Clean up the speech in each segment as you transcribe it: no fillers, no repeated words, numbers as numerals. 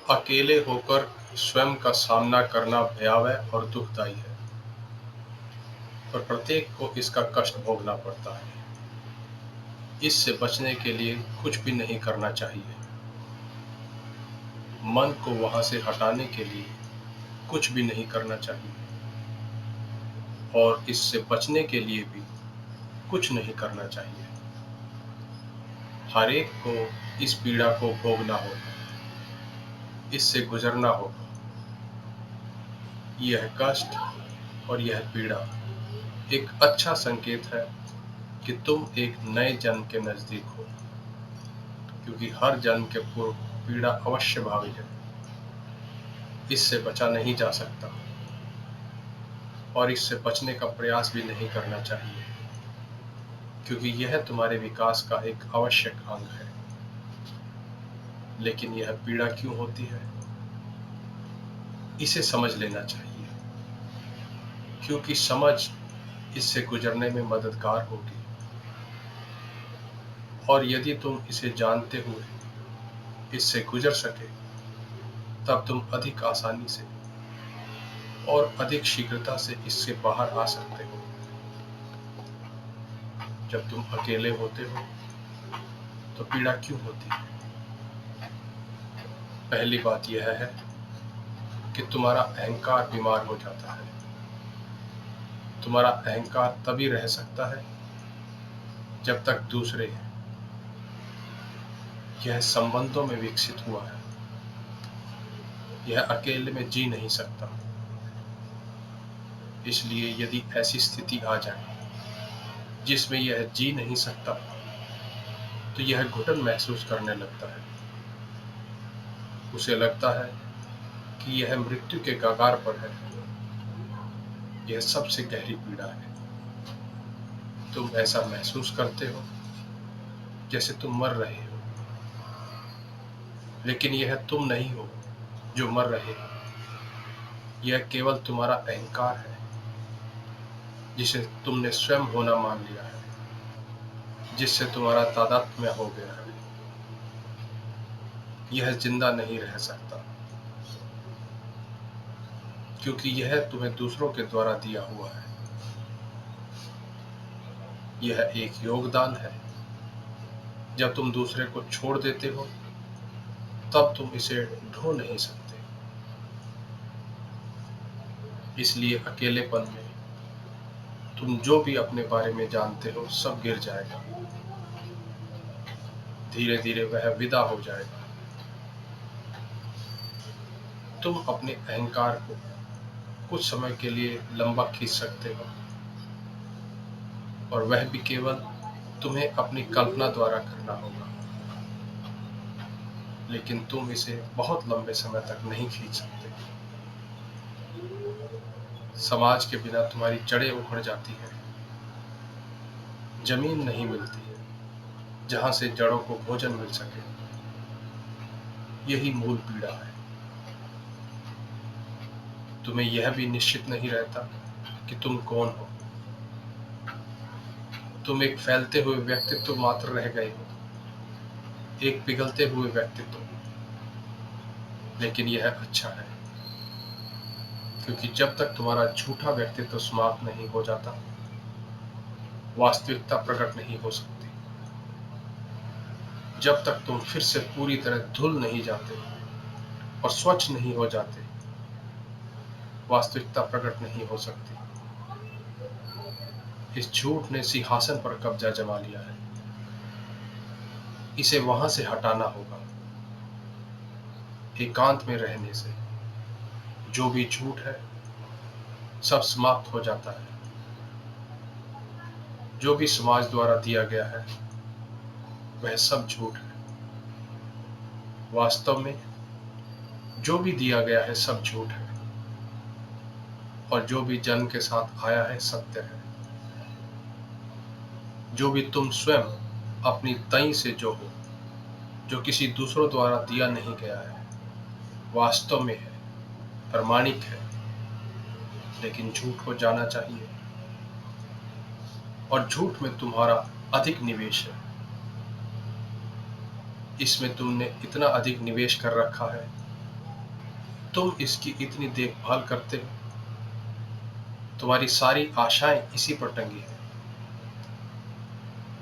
अकेले होकर स्वयं का सामना करना भयावह और दुखदायी है, और प्रत्येक को इसका कष्ट भोगना पड़ता है। इससे बचने के लिए कुछ भी नहीं करना चाहिए। मन को वहां से हटाने के लिए कुछ भी नहीं करना चाहिए, और इससे बचने के लिए भी कुछ नहीं करना चाहिए। हर एक को इस पीड़ा को भोगना होगा, इससे गुजरना होगा। यह कष्ट और यह पीड़ा एक अच्छा संकेत है कि तुम एक नए जन्म के नजदीक हो, क्योंकि हर जन्म के पूर्व पीड़ा अवश्य भावी है। इससे बचा नहीं जा सकता, और इससे बचने का प्रयास भी नहीं करना चाहिए, क्योंकि यह तुम्हारे विकास का एक आवश्यक अंग है। लेकिन यह पीड़ा क्यों होती है, इसे समझ लेना चाहिए, क्योंकि समझ इससे गुजरने में मददगार होगी। और यदि तुम इसे जानते हुए इससे गुजर सके, तब तुम अधिक आसानी से और अधिक शीघ्रता से इससे बाहर आ सकते हो। जब तुम अकेले होते हो तो पीड़ा क्यों होती है? पहली बात यह है कि तुम्हारा अहंकार बीमार हो जाता है। तुम्हारा अहंकार तभी रह सकता है जब तक दूसरे हैं। यह संबंधों में विकसित हुआ है, यह अकेले में जी नहीं सकता। इसलिए यदि ऐसी स्थिति आ जाए जिसमें यह जी नहीं सकता, तो यह घुटन महसूस करने लगता है। उसे लगता है कि यह मृत्यु के कगार पर है। यह सबसे गहरी पीड़ा है। तुम ऐसा महसूस करते हो जैसे तुम मर रहे हो, लेकिन यह तुम नहीं हो जो मर रहे हो। यह केवल तुम्हारा अहंकार है, जिसे तुमने स्वयं होना मान लिया है, जिससे तुम्हारा तादात्म्य हो गया है। यह जिंदा नहीं रह सकता, क्योंकि यह तुम्हें दूसरों के द्वारा दिया हुआ है। यह एक योगदान है। जब तुम दूसरे को छोड़ देते हो, तब तुम इसे ढो नहीं सकते। इसलिए अकेलेपन में तुम जो भी अपने बारे में जानते हो सब गिर जाएगा। धीरे धीरे वह विदा हो जाएगा। तुम अपने अहंकार को कुछ समय के लिए लंबा खींच सकते हो, और वह भी केवल तुम्हें अपनी कल्पना द्वारा करना होगा। लेकिन तुम इसे बहुत लंबे समय तक नहीं खींच सकते। समाज के बिना तुम्हारी जड़ें उखड़ जाती हैं। जमीन नहीं मिलती है जहां से जड़ों को भोजन मिल सके। यही मूल पीड़ा है। तुम्हें यह भी निश्चित नहीं रहता कि तुम कौन हो। तुम एक फैलते हुए व्यक्तित्व मात्र रह गए हो, एक पिघलते हुए व्यक्तित्व। लेकिन यह अच्छा है, क्योंकि जब तक तुम्हारा झूठा व्यक्तित्व समाप्त नहीं हो जाता, वास्तविकता प्रकट नहीं हो सकती। जब तक तुम फिर से पूरी तरह धुल नहीं जाते और स्वच्छ नहीं हो जाते, वास्तविकता प्रकट नहीं हो सकती। इस झूठ ने सिंहासन पर कब्जा जमा लिया है। इसे वहां से हटाना होगा। एकांत में रहने से जो भी झूठ है सब समाप्त हो जाता है। जो भी समाज द्वारा दिया गया है वह सब झूठ है। वास्तव में जो भी दिया गया है सब झूठ है, और जो भी जन्म के साथ आया है सत्य है। जो भी तुम स्वयं अपनी तई से जो हो, जो किसी दूसरों द्वारा दिया नहीं गया है, वास्तव में है, प्रमाणिक है, लेकिन झूठ को जाना चाहिए। और झूठ में तुम्हारा अधिक निवेश है। इसमें तुमने इतना अधिक निवेश कर रखा है तुम इसकी इतनी देखभाल करते हो, तुम्हारी सारी आशाएं इसी पर टंगी है।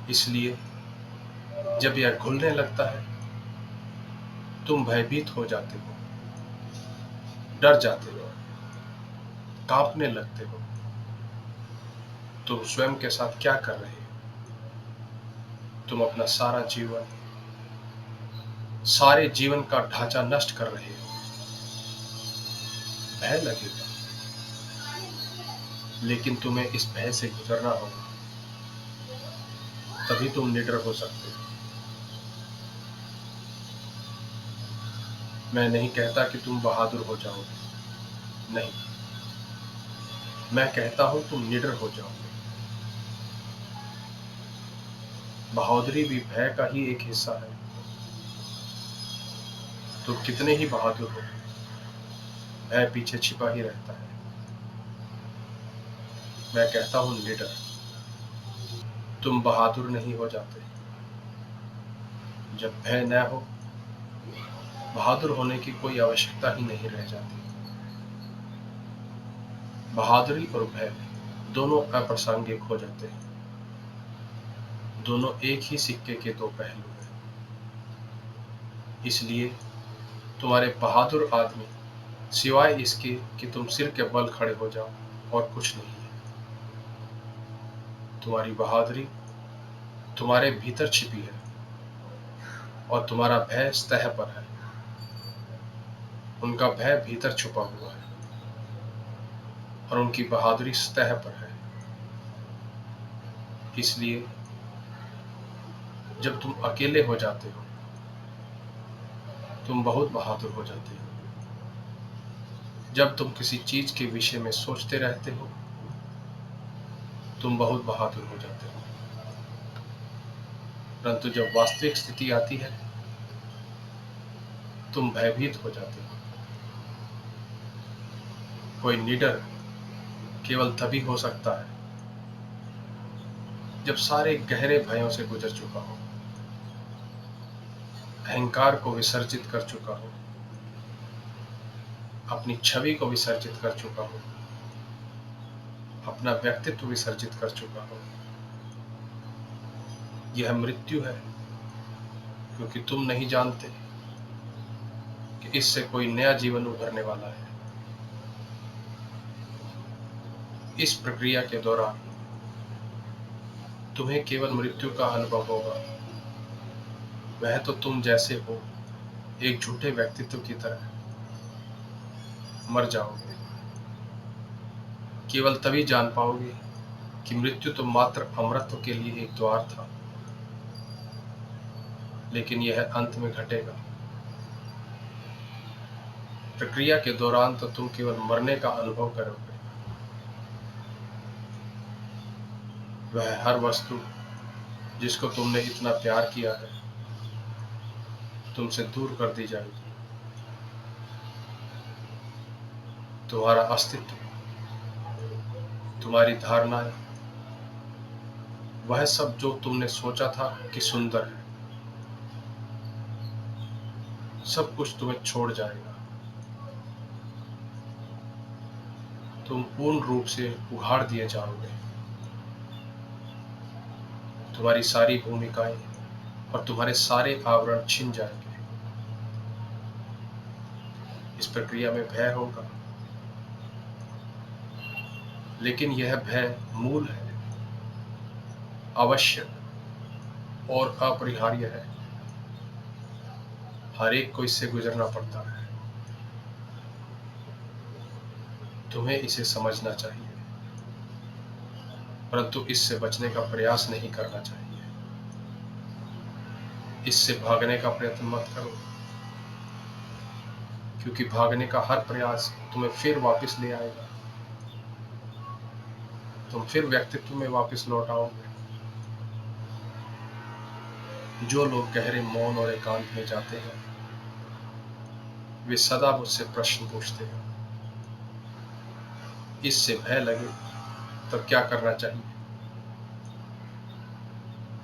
इसलिए जब यह घुलने लगता है, तुम भयभीत हो जाते हो, डर जाते हो, कांपने लगते हो। तुम स्वयं के साथ क्या कर रहे हो? तुम अपना सारे जीवन का ढांचा नष्ट कर रहे हो। भय लगेगा, लेकिन तुम्हें इस भय से गुजरना होगा, तभी तुम निडर हो सकते हो। मैं नहीं कहता कि तुम बहादुर हो जाओगे, नहीं, मैं कहता हूं तुम निडर हो जाओगे। बहादुरी भी भय का ही एक हिस्सा है। तुम कितने ही बहादुर हो, भय पीछे छिपा ही रहता है। मैं कहता हूं निडर। तुम बहादुर नहीं हो जाते जब भय न हो। बहादुर होने की कोई आवश्यकता ही नहीं रह जाती। बहादुरी और भय दोनों अप्रासंगिक हो जाते हैं। दोनों एक ही सिक्के के दो पहलू हैं। इसलिए तुम्हारे बहादुर आदमी सिवाय इसके कि तुम सिर के बल खड़े हो जाओ और कुछ नहीं है। तुम्हारी बहादुरी तुम्हारे भीतर छिपी है और तुम्हारा भय सतह पर है। उनका भय भीतर छुपा हुआ है और उनकी बहादुरी सतह पर है। इसलिए जब तुम अकेले हो जाते हो, तुम बहुत बहादुर हो जाते हो। जब तुम किसी चीज के विषय में सोचते रहते हो, तुम बहुत बहादुर हो जाते हो। परंतु जब वास्तविक स्थिति आती है, तुम भयभीत हो जाते हो। कोई निडर केवल तभी हो सकता है जब सारे गहरे भयों से गुजर चुका हो, अहंकार को विसर्जित कर चुका हो, अपनी छवि को विसर्जित कर चुका हो, अपना व्यक्तित्व विसर्जित कर चुका हो। यह मृत्यु है, क्योंकि तुम नहीं जानते कि इससे कोई नया जीवन उभरने वाला है। इस प्रक्रिया के दौरान तुम्हें केवल मृत्यु का अनुभव होगा। वह तो तुम जैसे हो, एक झूठे व्यक्तित्व की तरह मर जाओगे। केवल तभी जान पाओगे कि मृत्यु तो मात्र अमरत्व के लिए एक द्वार था, लेकिन यह अंत में घटेगा। प्रक्रिया के दौरान तो तुम केवल मरने का अनुभव करोगे। वह हर वस्तु जिसको तुमने इतना प्यार किया है, तुमसे दूर कर दी जाएगी। तुम्हारा अस्तित्व, तुम्हारी धारणाएं, वह सब जो तुमने सोचा था कि सुंदर है, सब कुछ तुम्हें छोड़ जाएगा। तुम पूर्ण रूप से उघाड़ दिए जाओगे। तुम्हारी सारी भूमिकाएं और तुम्हारे सारे आवरण छिन जाएंगे। इस प्रक्रिया में भय होगा, लेकिन यह भय मूल है, आवश्यक और अपरिहार्य है। हर एक को इससे गुजरना पड़ता है। तुम्हें इसे समझना चाहिए, परंतु इससे बचने का प्रयास नहीं करना चाहिए। इससे भागने का प्रयत्न मत करो, क्योंकि भागने का हर प्रयास तुम्हें फिर वापस ले आएगा। तुम फिर व्यक्तित्व में वापस लौट आओगे। जो लोग गहरे मौन और एकांत में जाते हैं, वे सदा मुझसे प्रश्न पूछते हैं, इससे भय लगे तब क्या करना चाहिए?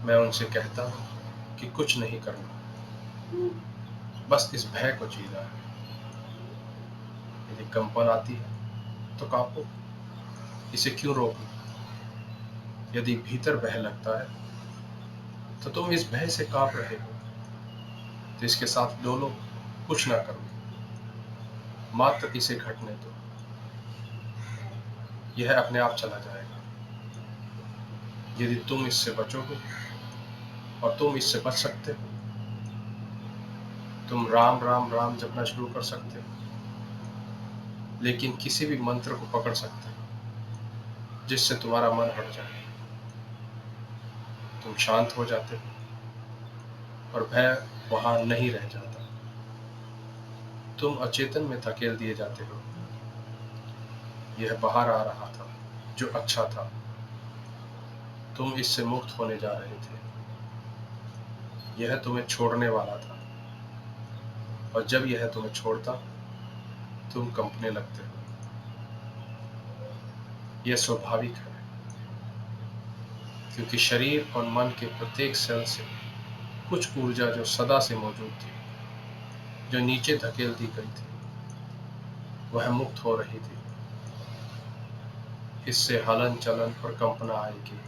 मैं उनसे कहता हूं कि कुछ नहीं करना, बस इस भय को जीना है। यदि कंपन आती है तो कांपो, इसे क्यों रोकना? यदि भीतर भय लगता है तो तुम इस भय से कांप रहे हो, तो इसके साथ डोलो, कुछ ना करो, मात्र इसे घटने दो। यह अपने आप चला जाएगा यदि तुम इससे बचोगे, और तुम इससे बच सकते हो। तुम राम राम राम जपना शुरू कर सकते हो, लेकिन किसी भी मंत्र को पकड़ सकते हो जिससे तुम्हारा मन हट जाए। तुम शांत हो जाते हो और भय वहां नहीं रह जाता। तुम अचेतन में धकेल दिए जाते हो। यह बाहर आ रहा था, जो अच्छा था। तुम इससे मुक्त होने जा रहे थे। यह तुम्हें छोड़ने वाला था, और जब यह तुम्हें छोड़ता, तुम कंपने लगते हो। यह स्वाभाविक है, क्योंकि शरीर और मन के प्रत्येक सेल से कुछ ऊर्जा जो सदा से मौजूद थी, जो नीचे धकेल दी गई थी, वह मुक्त हो रही थी। इससे हलन चलन और कंपना आएगी।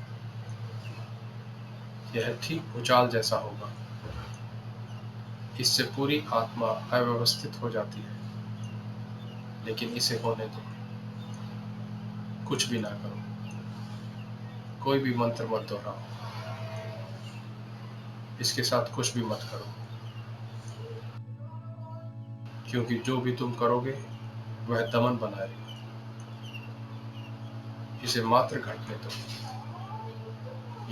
यह ठीक भूचाल जैसा होगा। इससे पूरी आत्मा अव्यवस्थित हो जाती है, लेकिन इसे होने दो। कुछ भी ना करो, कोई भी मंत्र मत दोहराओ, इसके साथ कुछ भी मत करो, क्योंकि जो भी तुम करोगे वह दमन बनाएगा। इसे मात्र घटने दो।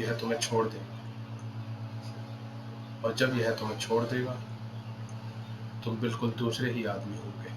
यह तुम्हें छोड़ देगा, और जब यह तुम्हें छोड़ देगा, तुम बिल्कुल दूसरे ही आदमी होगे।